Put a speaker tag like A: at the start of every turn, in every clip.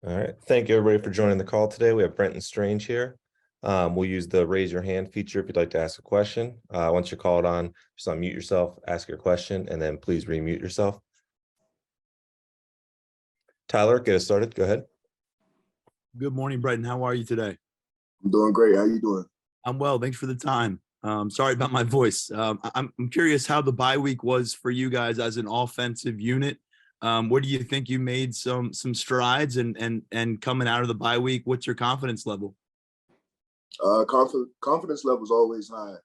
A: All right. Thank you, everybody, for joining the call today. We have Brenton Strange here. We'll use the raise your hand feature if you'd like to ask a question. Once you're called on, just unmute yourself, ask your question, and then please remute yourself. Tyler, get us started. Go ahead.
B: Good morning, Brenton. How are you today?
C: I'm doing great. How you doing?
B: I'm well. Thanks for the time. Sorry about my voice. I'm curious how the bye week was for you guys as an offensive unit. What do you think you made some strides and coming out of the bye week? What's your confidence level?
C: Confidence level is always high.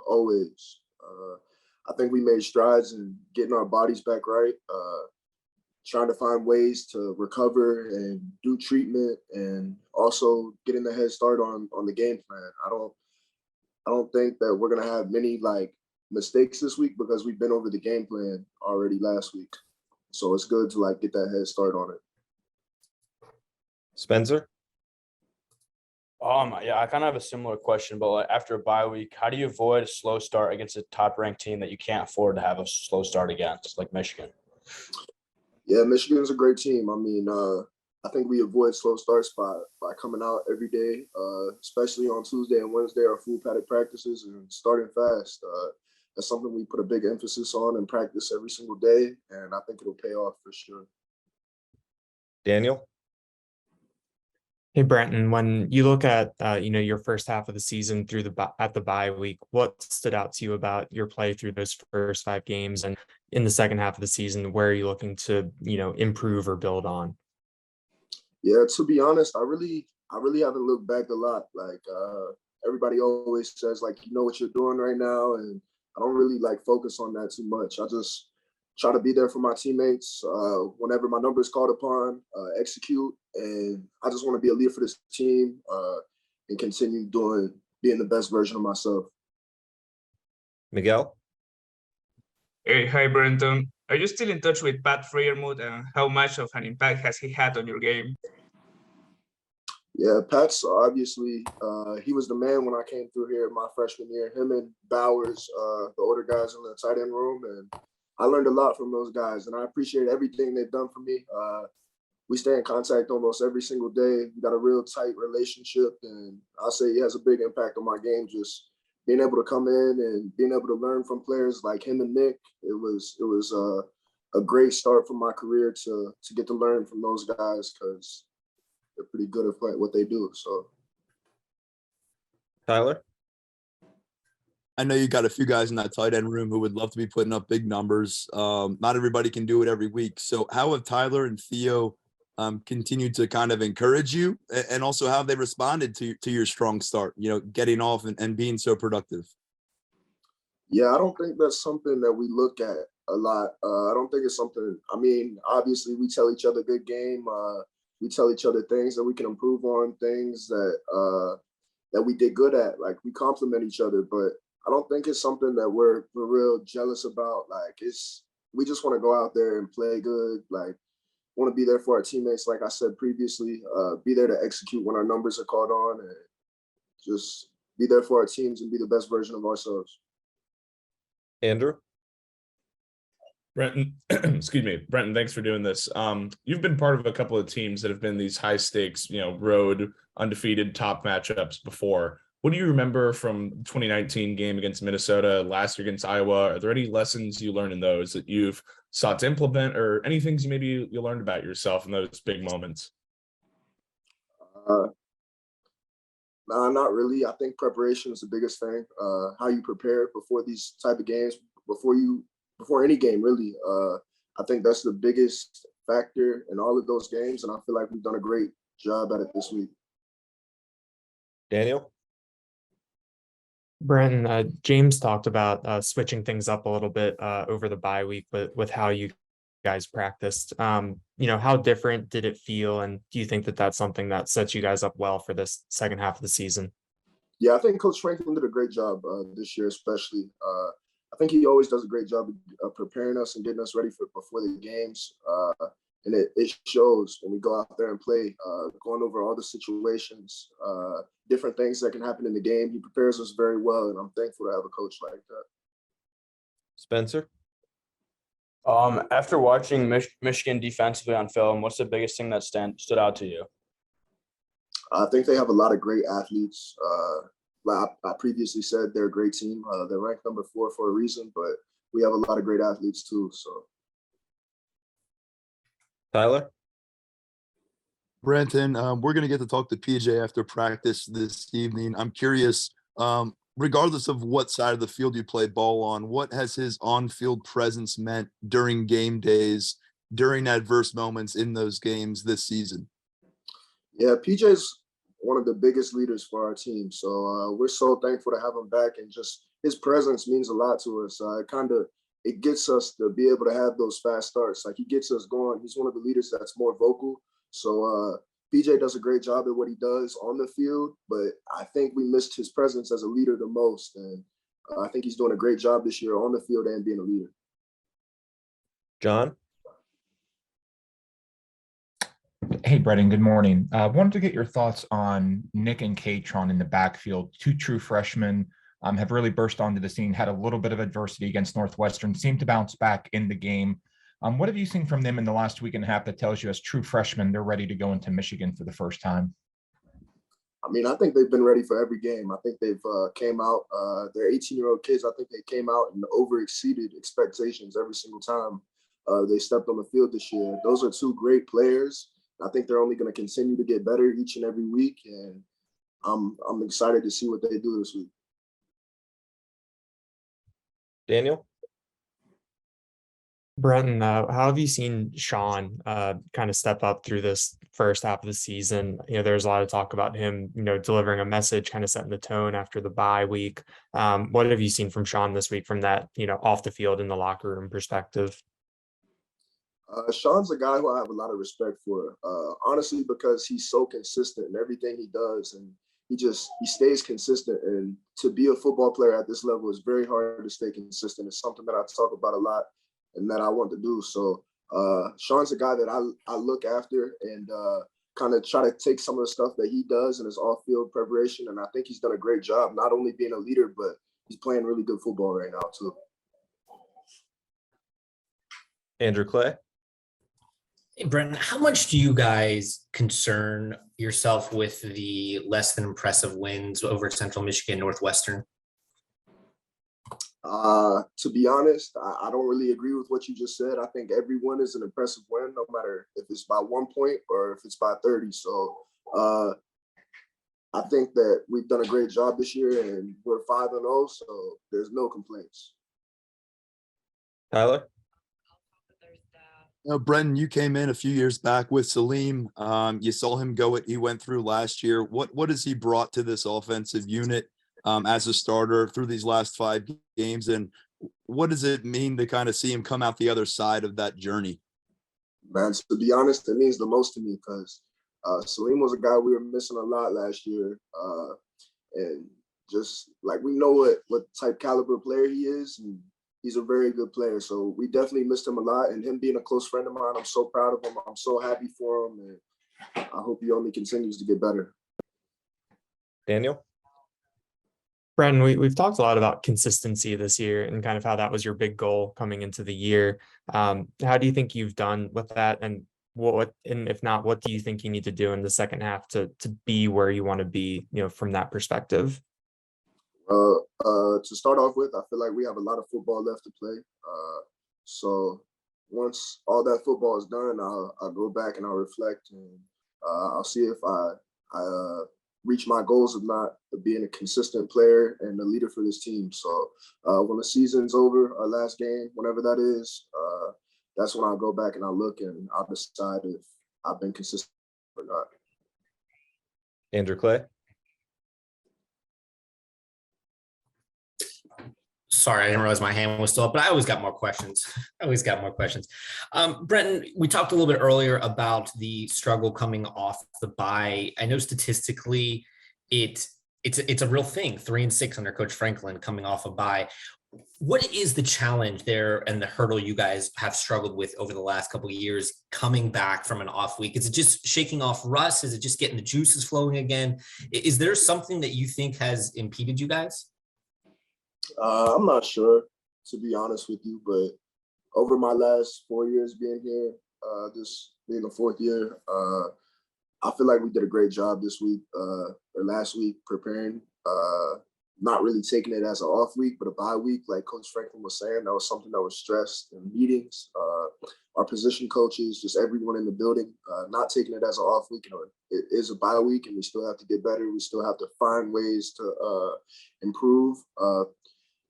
C: Always. I think we made strides in getting our bodies back right. Trying to find ways to recover and do treatment, and also getting a head start on the game plan. I don't think that we're gonna have many mistakes this week because we've been over the game plan already last week. So it's good to get that head start on it.
A: Spencer?
D: Yeah, I kind of have a similar question, but after a bye week, how do you avoid a slow start against a top-ranked team that you can't afford to have a slow start against, like Michigan?
C: Yeah, Michigan's a great team. I think we avoid slow starts by coming out every day, especially on Tuesday and Wednesday, our full padded practices, and starting fast. That's something we put a big emphasis on and practice every single day, and I think it'll pay off for sure.
A: Daniel?
E: Hey, Brenton, when you look at your first half of the season through the bye week, what stood out to you about your play through those first 5 games, and in the second half of the season, where are you looking to improve or build on?
C: Yeah, to be honest, I really haven't looked back a lot. Everybody always says you know what you're doing right now, and I don't really focus on that too much. I just try to be there for my teammates whenever my number is called upon, execute, and I just want to be a leader for this team and continue being the best version of myself.
A: Miguel?
F: Hey, hi, Brenton. Are you still in touch with Pat Freiermuth, and how much of an impact has he had on your game?
C: Yeah, Pat's obviously, he was the man when I came through here my freshman year. Him and Bowers, the older guys in the tight end room, and I learned a lot from those guys, and I appreciate everything they've done for me. We stay in contact almost every single day. We got a real tight relationship, and I'll say he has a big impact on my game. Just being able to come in and being able to learn from players like him and Nick, it was a great start for my career to get to learn from those guys because they're pretty good at what they do. So,
A: Tyler?
B: I know you got a few guys in that tight end room who would love to be putting up big numbers. Not everybody can do it every week. So how have Tyler and Theo continued to kind of encourage you, and also how have they responded to your strong start, getting off and being so productive?
C: Yeah, I don't think that's something that we look at a lot. I don't think it's something, obviously we tell each other good game. We tell each other things that we can improve on, things that we did good at. We compliment each other, but I don't think it's something that we're real jealous about. We just want to go out there and play good. Want to be there for our teammates, like I said previously, be there to execute when our numbers are called on, and just be there for our teams and be the best version of ourselves.
A: Andrew?
G: Brenton, excuse me, Brenton, thanks for doing this. You've been part of a couple of teams that have been these high stakes, road undefeated top matchups before. What do you remember from 2019 game against Minnesota, last year against Iowa? Are there any lessons you learned in those that you've sought to implement, or any things you learned about yourself in those big moments?
C: Nah, not really. I think preparation is the biggest thing. How you prepare before these type of games, before any game, really. I think that's the biggest factor in all of those games, and I feel like we've done a great job at it this week.
A: Daniel?
E: Brenton, James talked about switching things up a little bit over the bye week with how you guys practiced. How different did it feel, and do you think that that's something that sets you guys up well for this second half of the season?
C: Yeah, I think Coach Franklin did a great job this year, especially. I think he always does a great job of preparing us and getting us ready before the games. And it shows when we go out there and play, going over all the situations, different things that can happen in the game. He prepares us very well, and I'm thankful to have a coach like that.
A: Spencer?
D: After watching Michigan defensively on film, what's the biggest thing that stood out to you?
C: I think they have a lot of great athletes. Like I previously said, they're a great team. They're ranked number 4 for a reason, but we have a lot of great athletes too. So,
A: Tyler?
B: Brenton, we're going to get to talk to PJ after practice this evening. I'm curious, regardless of what side of the field you play ball on, what has his on-field presence meant during game days, during adverse moments in those games this season?
C: yeah, PJ's one of the biggest leaders for our team. So we're so thankful to have him back, and just his presence means a lot to us. It gets us to be able to have those fast starts. Like, he gets us going. He's one of the leaders that's more vocal. So PJ does a great job at what he does on the field, but I think we missed his presence as a leader the most. And I think he's doing a great job this year on the field and being a leader.
A: John?
H: Hey, Brenton, good morning. I wanted to get your thoughts on Nick and Katron in the backfield. 2 true freshmen have really burst onto the scene, had a little bit of adversity against Northwestern, seemed to bounce back in the game. What have you seen from them in the last week and a half that tells you as true freshmen they're ready to go into Michigan for the first time?
C: I mean, I think they've been ready for every game. I think they've came out, they're 18-year-old kids. I think they came out and over-exceeded expectations every single time they stepped on the field this year. Those are 2 great players. I think they're only going to continue to get better each and every week, and I'm excited to see what they do this week.
A: Daniel?
E: Brenton, how have you seen Sean kind of step up through this first half of the season? There's a lot of talk about him, delivering a message, kind of setting the tone after the bye week. What have you seen from Sean this week from that, off the field in the locker room perspective?
C: Sean's a guy who I have a lot of respect for, honestly, because he's so consistent in everything he does, and he stays consistent. And to be a football player at this level is very hard to stay consistent. It's something that I talk about a lot and that I want to do. So Sean's a guy that I look after and kind of try to take some of the stuff that he does in his off-field preparation. And I think he's done a great job, not only being a leader, but he's playing really good football right now too.
A: Andrew Clay?
I: Hey, Brenton, how much do you guys concern yourself with the less than impressive wins over Central Michigan, Northwestern?
C: To be honest, I don't really agree with what you just said. I think every win is an impressive win, no matter if it's by 1 point or if it's by 30. So I think that we've done a great job this year, and we're 5-0, so there's no complaints.
A: Tyler?
B: Brenton, you came in a few years back with Salim. You saw him go what he went through last year. What has he brought to this offensive unit as a starter through these last 5 games? And what does it mean to kind of see him come out the other side of that journey?
C: Man, to be honest, it means the most to me because Salim was a guy we were missing a lot last year. And just like we know what type caliber player he is, and he's a very good player. So we definitely missed him a lot. And him being a close friend of mine, I'm so proud of him. I'm so happy for him. And I hope he only continues to get better.
A: Daniel?
E: Brenton, we've talked a lot about consistency this year and kind of how that was your big goal coming into the year. How do you think you've done with that? And and if not, what do you think you need to do in the second half to be where you want to be, from that perspective?
C: To start off with, I feel like we have a lot of football left to play. So once all that football is done, I'll go back and I'll reflect, and I'll see if I reach my goals of not being a consistent player and a leader for this team. So when the season's over, our last game, whenever that is, that's when I'll go back and I'll look and I'll decide if I've been consistent or not.
A: Andrew Clay?
I: Sorry, I didn't realize my hand was still up, but I always got more questions. Brenton, we talked a little bit earlier about the struggle coming off the bye. I know statistically it's a real thing, 3-6 under Coach Franklin coming off a bye. What is the challenge there and the hurdle you guys have struggled with over the last couple of years coming back from an off week? Is it just shaking off rust? Is it just getting the juices flowing again? Is there something that you think has impeded you guys?
C: I'm not sure, to be honest with you, but over my last 4 years being here, this being the fourth year, I feel like we did a great job this week or last week preparing. Not really taking it as an off week, but a bye week, like Coach Franklin was saying. That was something that was stressed in meetings. Our position coaches, just everyone in the building, not taking it as an off week. You know, it is a bye week, and we still have to get better. We still have to find ways to improve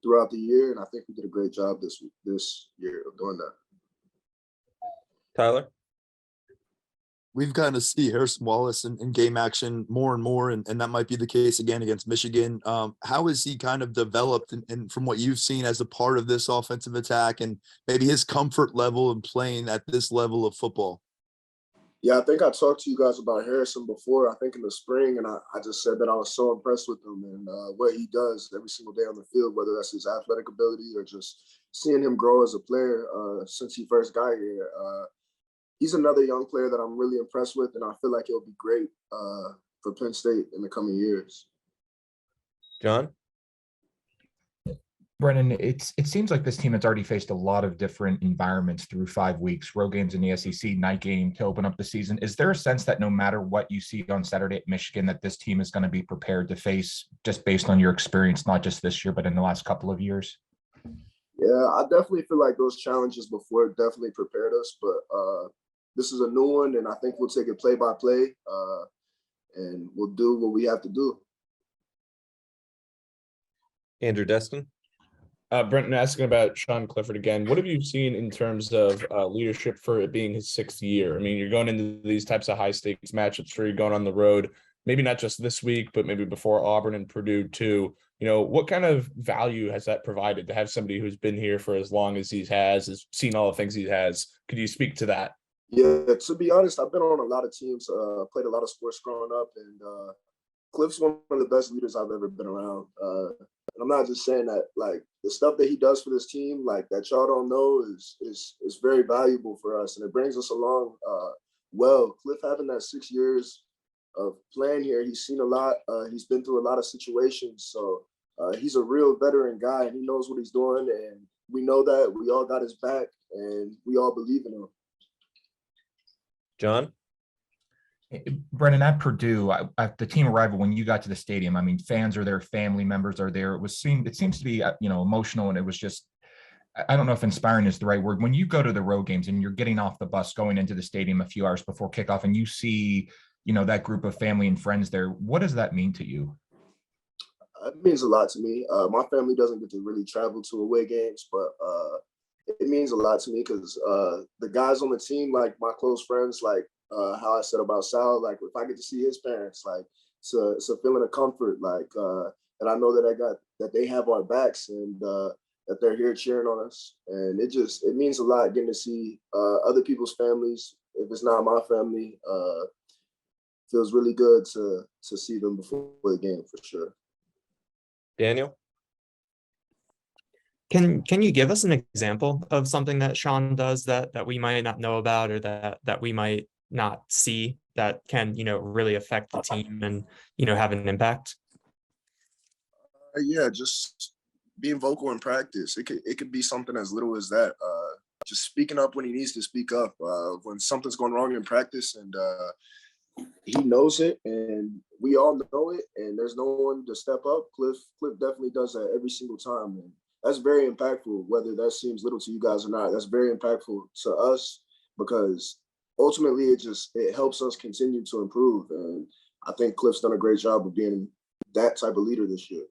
C: throughout the year, and I think we did a great job this year of doing that.
A: Tyler?
B: We've gotten to see Harrison Wallace in game action more and more, and that might be the case again against Michigan. How has he kind of developed and from what you've seen as a part of this offensive attack and maybe his comfort level in playing at this level of football?
C: Yeah, I think I talked to you guys about Harrison before, I think in the spring, and I just said that I was so impressed with him and what he does every single day on the field, whether that's his athletic ability or just seeing him grow as a player since he first got here. He's another young player that I'm really impressed with, and I feel like he'll be great for Penn State in the coming years.
A: John?
H: Brennan, it seems like this team has already faced a lot of different environments through 5 weeks, road games in the SEC, night game to open up the season. Is there a sense that no matter what you see on Saturday at Michigan, that this team is going to be prepared to face just based on your experience, not just this year, but in the last couple of years?
C: Yeah, I definitely feel like those challenges before definitely prepared us, but this is a new one, and I think we'll take it play by play, and we'll do what we have to do.
A: Andrew Destin?
G: Brenton, asking about Sean Clifford again. What have you seen in terms of leadership for it being his 6th year? I mean, you're going into these types of high stakes matchups where you're going on the road, maybe not just this week, but maybe before Auburn and Purdue too. You know, what kind of value has that provided to have somebody who's been here for as long as he has seen all the things he has? Could you speak to that?
C: Yeah, to be honest, I've been on a lot of teams, played a lot of sports growing up, and Cliff's one of the best leaders I've ever been around. And I'm not just saying that, like, the stuff that he does for this team, like, that y'all don't know is very valuable for us, and it brings us along well. Cliff having that 6 years of playing here, he's seen a lot. He's been through a lot of situations, so he's a real veteran guy, and he knows what he's doing, and we know that. We all got his back, and we all believe in him.
A: John?
H: Brennan, at Purdue, at the team arrival, when you got to the stadium, I mean, fans are there, family members are there. It seems to be, emotional, and it was just, I don't know if inspiring is the right word. When you go to the road games and you're getting off the bus, going into the stadium a few hours before kickoff, and you see, that group of family and friends there, what does that mean to you?
C: It means a lot to me. My family doesn't get to really travel to away games, but it means a lot to me because the guys on the team, like my close friends, like how I said about Sal, like if I get to see his parents, like it's a feeling of comfort, like that I know that they have our backs and that they're here cheering on us, and it means a lot getting to see other people's families. If it's not my family, feels really good to see them before the game for sure.
A: Daniel?
E: Can you give us an example of something that Sean does that we might not know about, or that we might not see, that can, really affect the team and, have an impact?
C: Yeah, just being vocal in practice. It could be something as little as that. Just speaking up when he needs to speak up. When something's going wrong in practice, and he knows it, and we all know it, and there's no one to step up. Cliff definitely does that every single time, and that's very impactful. Whether that seems little to you guys or not, that's very impactful to us, because ultimately it helps us continue to improve. And I think Cliff's done a great job of being that type of leader this year.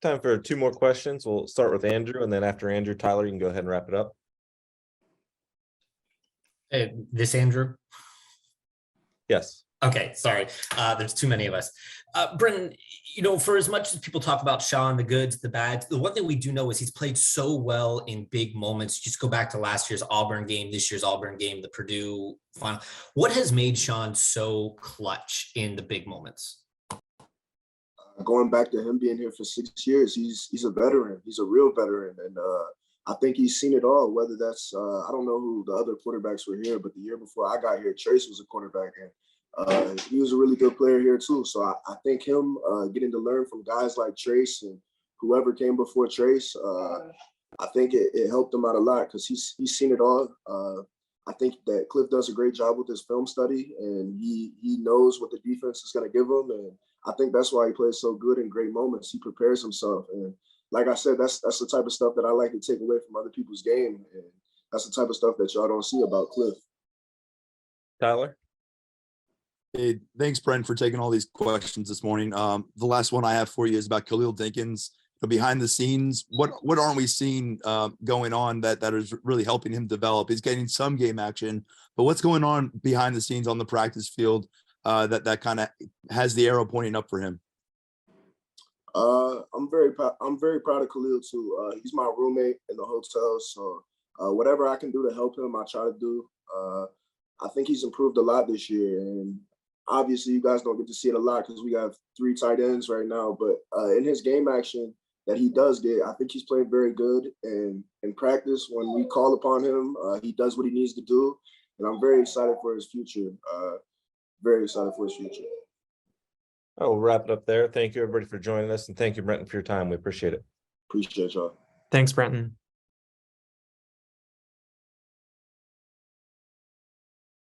A: Time for 2 more questions. We'll start with Andrew, and then after Andrew, Tyler, you can go ahead and wrap it up.
I: This Andrew?
A: Yes.
I: Okay, sorry. There's too many of us. Brenton, for as much as people talk about Sean, the goods, the bads, the one thing we do know is he's played so well in big moments. Just go back to last year's Auburn game, this year's Auburn game, the Purdue final. What has made Sean so clutch in the big moments?
C: Going back to him being here for 6 years, he's a veteran. He's a real veteran, and I think he's seen it all. Whether that's I don't know who the other quarterbacks were here, but the year before I got here, Trace was a quarterback, and he was a really good player here too. So I think him getting to learn from guys like Trace and whoever came before Trace, I think it helped him out a lot because he's seen it all. I think that Cliff does a great job with his film study, and he knows what the defense is going to give him. And I think that's why he plays so good in great moments. He prepares himself. And like I said, that's the type of stuff that I like to take away from other people's game. And that's the type of stuff that y'all don't see about Cliff.
A: Tyler?
B: Hey, thanks, Brent, for taking all these questions this morning. The last one I have for you is about Khalil Dinkins. Behind the scenes, what aren't we seeing going on that is really helping him develop? He's getting some game action, but what's going on behind the scenes on the practice field that kind of has the arrow pointing up for him?
C: I'm very proud of Khalil too. He's my roommate in the hotel, so whatever I can do to help him, I try to do. I think he's improved a lot this year, and obviously you guys don't get to see it a lot because we have 3 tight ends right now. But in his game action that he does get, I think he's playing very good. And in practice, when we call upon him, he does what he needs to do. And I'm very excited for his future. Very excited for his future.
A: Oh, we'll wrap it up there. Thank you, everybody, for joining us. And thank you, Brenton, for your time. We appreciate it.
C: Appreciate y'all.
E: Thanks, Brenton.